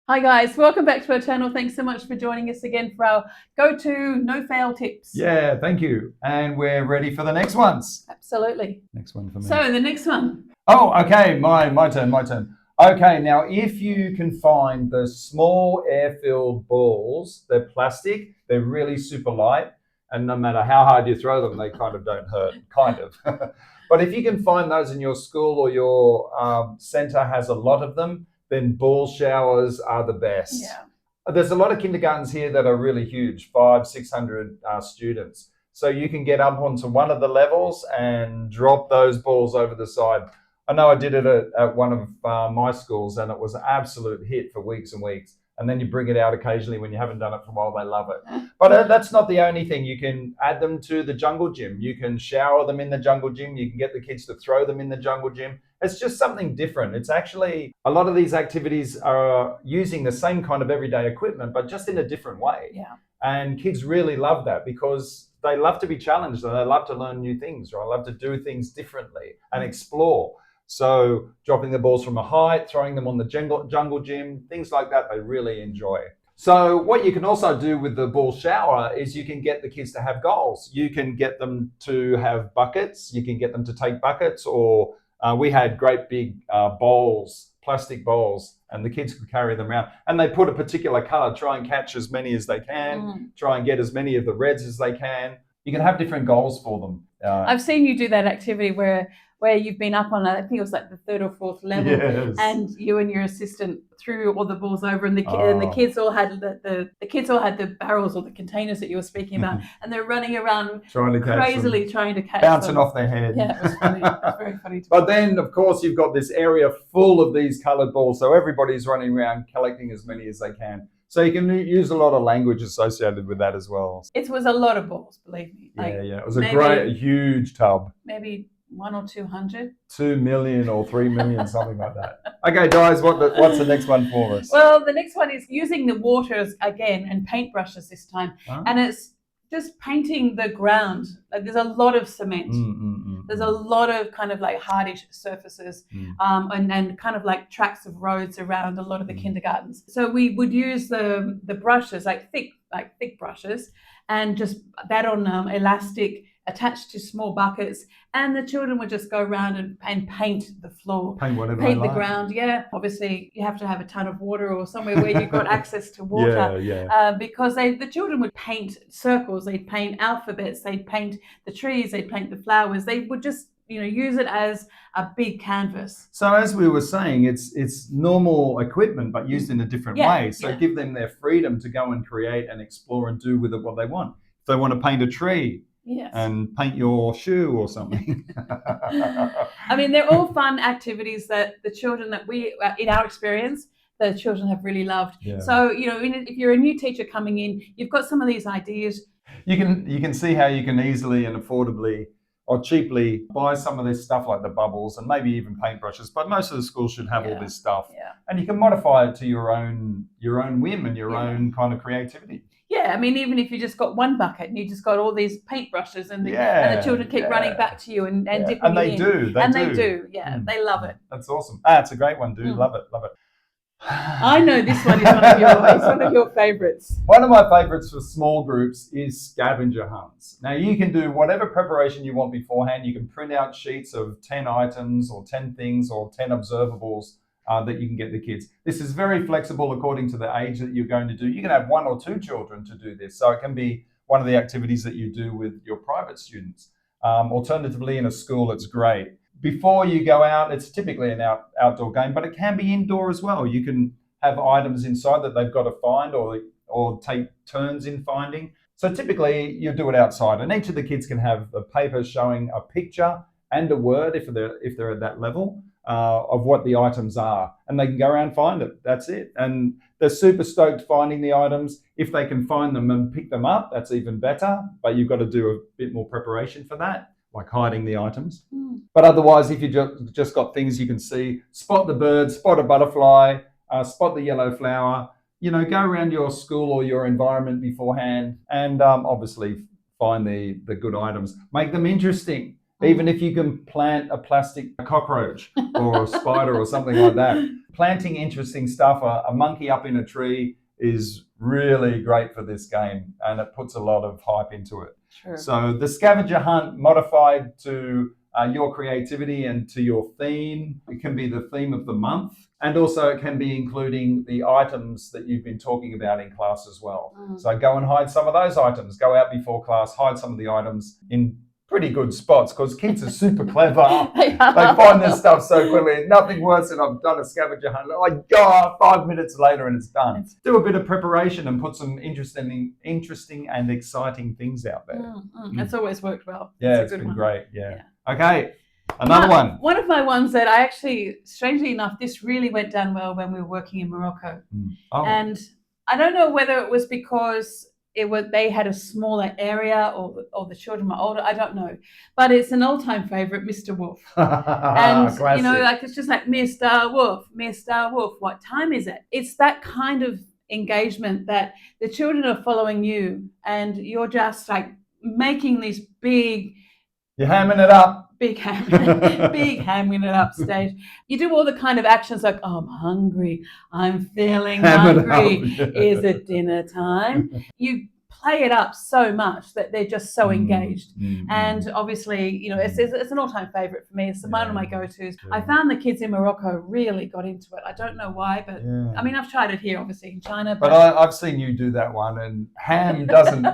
Hi guys, welcome back to our channel. Thanks so much for joining us again for our go-to no-fail tips. Yeah, thank you. And we're ready for the next ones. Absolutely. Next one for me. So the next one. Oh, okay, my turn. Okay, now if you can find the small air-filled balls, they're plastic, they're really super light, and no matter how hard you throw them, they kind of don't hurt, kind of. But if you can find those in your school or your center has a lot of them, then ball showers are the best. Yeah. There's a lot of kindergartens here that are really huge, 500-600 students. So you can get up onto one of the levels and drop those balls over the side. I know I did it at one of my schools, and it was an absolute hit for weeks and weeks. And then you bring it out occasionally when you haven't done it for a while, they love it. But that's not the only thing. You can add them to the jungle gym. You can shower them in the jungle gym. You can get the kids to throw them in the jungle gym. It's just something different. It's actually, a lot of these activities are using the same kind of everyday equipment, but just in a different way. Yeah. And kids really love that because they love to be challenged and they love to learn new things, or they love to do things differently and explore. So dropping the balls from a height, throwing them on the jungle gym, things like that, they really enjoy. So what you can also do with the ball shower is you can get the kids to have goals. You can get them to have buckets. You can get them to take buckets, or we had great big bowls, plastic bowls, and the kids could carry them around. And they put a particular color, try and catch as many as they can, try and get as many of the reds as they can. You can have different goals for them. I've seen you do that activity where you've been up on, I think it was like the third or fourth level, Yes. and you and your assistant threw all the balls over, and the kids all had the kids all had the barrels or the containers that you were speaking about, and they're running around crazily trying to catch bouncing them. off their head. Yeah, it was funny. It was very funny. But then, of course, you've got this area full of these coloured balls, so everybody's running around collecting as many as they can. So you can use a lot of language associated with that as well. It was a lot of balls, believe me. Like, yeah. It was a huge tub. Maybe 100 or 200. 2 million or 3 million, something like that. Okay, guys, what's the next one for us? Well, the next one is using the waters again and paintbrushes this time. And it's just painting the ground. Like, there's a lot of cement. There's a lot of kind of like hardish surfaces, and kind of like tracks of roads around a lot of the kindergartens. So we would use the brushes, like thick brushes, and just that on elastic attached to small buckets, and the children would just go around and paint the floor, paint the ground. Yeah, obviously you have to have a ton of water or somewhere where you've got access to water. Because the children would paint circles, they'd paint alphabets, they'd paint the trees, they'd paint the flowers. They would just use it as a big canvas. So as we were saying, it's normal equipment but used in a different way. So give them their freedom to go and create and explore and do with it what they want. If they want to paint a tree, and paint your shoe or something. I mean, they're all fun activities that the children that we, in our experience, the children have really loved. So, if you're a new teacher coming in, you've got some of these ideas. You can see how you can easily and affordably or cheaply buy some of this stuff, like the bubbles and maybe even paintbrushes. But most of the schools should have all this stuff, and you can modify it to your own whim and your own kind of creativity. Yeah, I mean, even if you just got one bucket and you just got all these paintbrushes and the children keep running back to you and dipping and it in. They do. Yeah, they love it. That's awesome. It's a great one, dude. Love it. I know this one is one of your favorites. One of my favorites for small groups is scavenger hunts. Now, you can do whatever preparation you want beforehand. You can print out sheets of 10 items or 10 things or 10 observables that you can get the kids. This is very flexible according to the age that you're going to do. You can have 1 or 2 children to do this. So it can be one of the activities that you do with your private students. Alternatively, in a school, it's great. Before you go out, it's typically an outdoor game, but it can be indoor as well. You can have items inside that they've got to find or take turns in finding. So typically you do it outside, and each of the kids can have a paper showing a picture and a word if they're at that level of what the items are, and they can go around and find it. That's it. And they're super stoked finding the items. If they can find them and pick them up, that's even better, but you've got to do a bit more preparation for that, like hiding the items. But otherwise, if you just got things you can see, spot the bird, spot a butterfly, spot the yellow flower, go around your school or your environment beforehand, and obviously find the good items. Make them interesting. Even if you can plant a plastic cockroach or a spider or something like that. Planting interesting stuff, a monkey up in a tree is really great for this game, and it puts a lot of hype into it. Sure. So the scavenger hunt modified to your creativity and to your theme. It can be the theme of the month, and also it can be including the items that you've been talking about in class as well. So go and hide some of those items. Go out before class, hide some of the items in pretty good spots, because kids are super clever. They find this stuff so quickly. Nothing worse than I've done a scavenger hunt. Like, 5 minutes later and it's done. Do a bit of preparation and put some interesting and exciting things out there. It's always worked well. Yeah, it's been great. Yeah. Okay, another one. One of my ones that I actually, strangely enough, this really went down well when we were working in Morocco. And I don't know whether it was because they had a smaller area or the children were older. I don't know, but it's an all-time favorite, Mr. Wolf. And classic. You know, like it's just like Mr. Wolf, Mr. Wolf. What time is it? It's that kind of engagement that the children are following you, and you're just like making these big. You're hamming it up. Big hamming it up stage. You do all the kind of actions like, oh, I'm hungry, I'm feeling hungry, is it dinner time? You play it up so much that they're just so engaged. And obviously, you know, it's an all-time favorite for me. It's one of my go-tos. I found the kids in Morocco really got into it. I don't know why, but I mean, I've tried it here, obviously, in China. But I've seen you do that one, and ham doesn't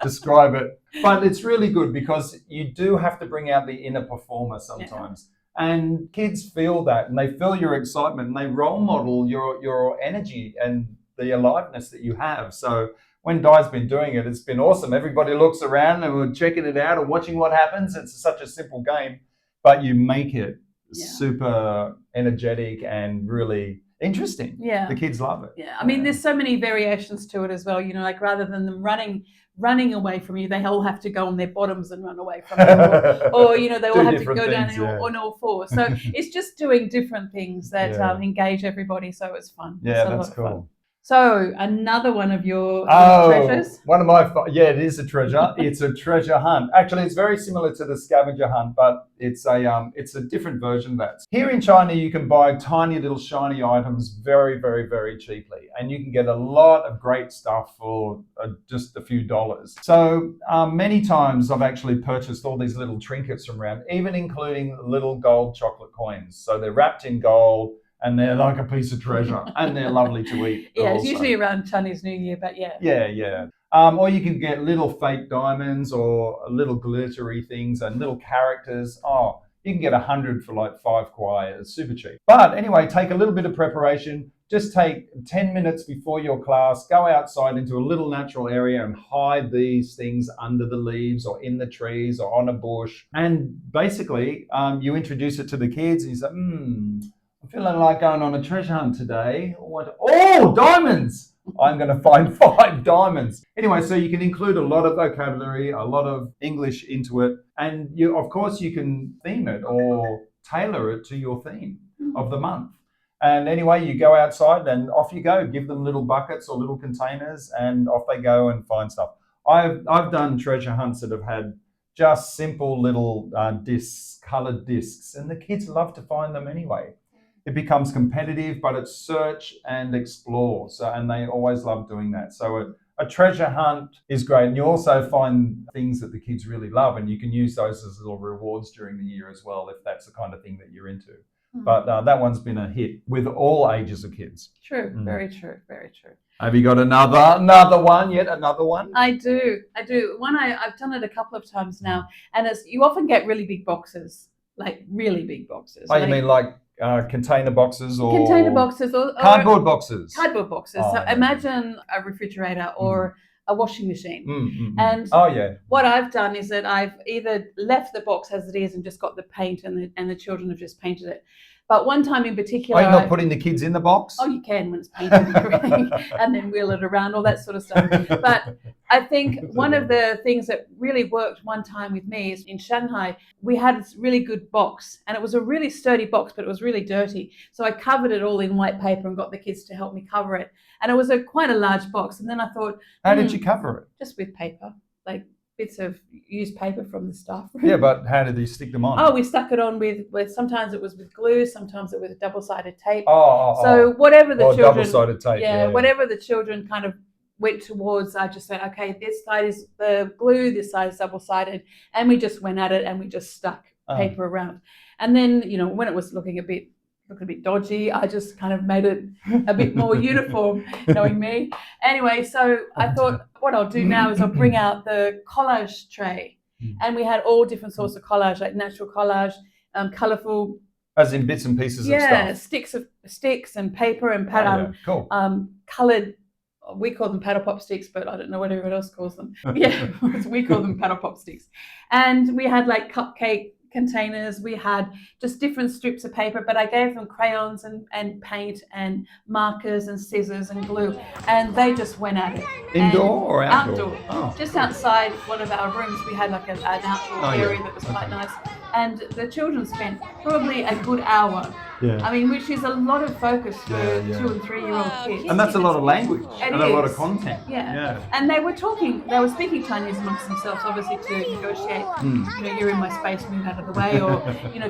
describe it. But it's really good because you do have to bring out the inner performer sometimes. And kids feel that, and they feel your excitement, and they role model your energy and the aliveness that you have. So when Di's been doing it, it's been awesome. Everybody looks around and we're checking it out and watching what happens. It's such a simple game, but you make it super energetic and really interesting. The kids love it. I mean, there's so many variations to it as well. You know, like rather than them running away from you, they all have to go on their bottoms and run away from you, or you know, they all have to go down on all fours. So it's just doing different things that engage everybody. So it's fun. Yeah, that's cool. So another one of your treasures? One of my, it is a treasure. It's a treasure hunt. Actually, it's very similar to the scavenger hunt, but it's a different version of that. Here in China, you can buy tiny little shiny items very, very, very cheaply. And you can get a lot of great stuff for just a few dollars. So many times I've actually purchased all these little trinkets from around, even including little gold chocolate coins. So they're wrapped in gold, and they're like a piece of treasure, and they're lovely to eat. It's usually around Chinese New Year, but or you can get little fake diamonds or little glittery things and little characters. You can get 100 for like 5 kwai. It's super cheap. But anyway, take a little bit of preparation. Just take 10 minutes before your class, go outside into a little natural area and hide these things under the leaves or in the trees or on a bush. And basically, you introduce it to the kids and you say, I'm feeling like going on a treasure hunt today. Oh, diamonds! I'm going to find 5 diamonds. Anyway, so you can include a lot of vocabulary, a lot of English into it. And of course, you can theme it or tailor it to your theme of the month. And anyway, you go outside and off you go. Give them little buckets or little containers and off they go and find stuff. I've done treasure hunts that have had just simple little coloured discs, and the kids love to find them anyway. It becomes competitive, but it's search and explore. And they always love doing that. So a treasure hunt is great. And you also find things that the kids really love, and you can use those as little rewards during the year as well, if that's the kind of thing that you're into. But that one's been a hit with all ages of kids. True. Very true. Very true. Have you got another one? Yet another one? I do. One I've done it a couple of times now, and you often get really big boxes, like really big boxes. Oh, you mean like container boxes or cardboard boxes? Cardboard boxes. So imagine a refrigerator or a washing machine. And what I've done is that I've either left the box as it is and just got the paint, and the children have just painted it. But one time in particular... Are you not putting the kids in the box? Oh, you can when it's painted and everything, and then wheel it around, all that sort of stuff. But I think one of the things that really worked one time with me is in Shanghai, we had this really good box, and it was a really sturdy box, but it was really dirty. So I covered it all in white paper and got the kids to help me cover it. And it was quite a large box. And then I thought... How did you cover it? Just with paper, like bits of used paper from the staff room. Yeah, but how did you stick them on? Oh, we stuck it on with sometimes it was with glue, sometimes it was double-sided tape. So whatever the children, double-sided tape. Whatever the children kind of went towards, I just said, okay, this side is the glue, this side is double-sided, and we just went at it and we just stuck paper around. And then, when it was looking a bit dodgy, I just kind of made it a bit more uniform, knowing me. Anyway, so I thought what I'll do now is I'll bring out the collage tray. And we had all different sorts of collage, like natural collage, colourful. As in bits and pieces of stuff. Yeah, sticks and paper and cool. coloured. We call them paddle pop sticks, but I don't know what everyone else calls them. Yeah, we call them paddle pop sticks. And we had like cupcake containers. We had just different strips of paper, but I gave them crayons and paint and markers and scissors and glue, and they just went at it. Indoor or outdoor? Just outside one of our rooms, we had like an outdoor area that was quite nice. And the children spent probably a good hour. Yeah. I mean, which is a lot of focus for 2 and 3-year-old kids. And that's a lot of language and a lot of content. Yeah. And they were speaking Chinese amongst themselves, obviously, to negotiate, you're in my space, move out of the way, or,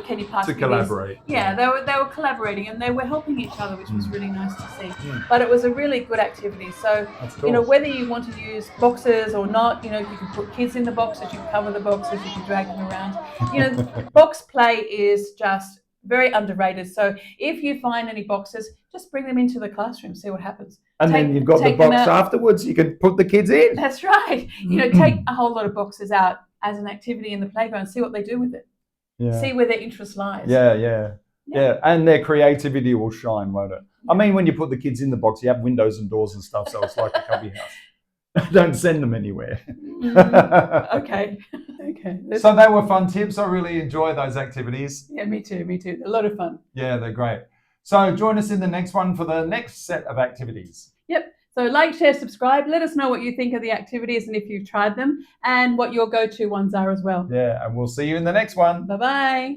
can you pass me to collaborate. This? Yeah, they were collaborating and they were helping each other, which was really nice to see. But it was a really good activity. So, cool. Whether you want to use boxes or not, you can put kids in the boxes, you can cover the boxes, you can drag them around. Box play is just very underrated. So if you find any boxes, just bring them into the classroom, see what happens. And then you've got the box afterwards, you can put the kids in. That's right. Take a whole lot of boxes out as an activity in the playground, see what they do with it. Yeah. See where their interest lies. Yeah. And their creativity will shine, won't it? I mean, when you put the kids in the box, you have windows and doors and stuff, so it's like a cubby house. Don't send them anywhere. Okay. So they were fun tips. I really enjoy those activities. Yeah, me too. A lot of fun. Yeah, they're great. So join us in the next one for the next set of activities. Yep. So like, share, subscribe. Let us know what you think of the activities and if you've tried them and what your go-to ones are as well. Yeah, and we'll see you in the next one. Bye-bye.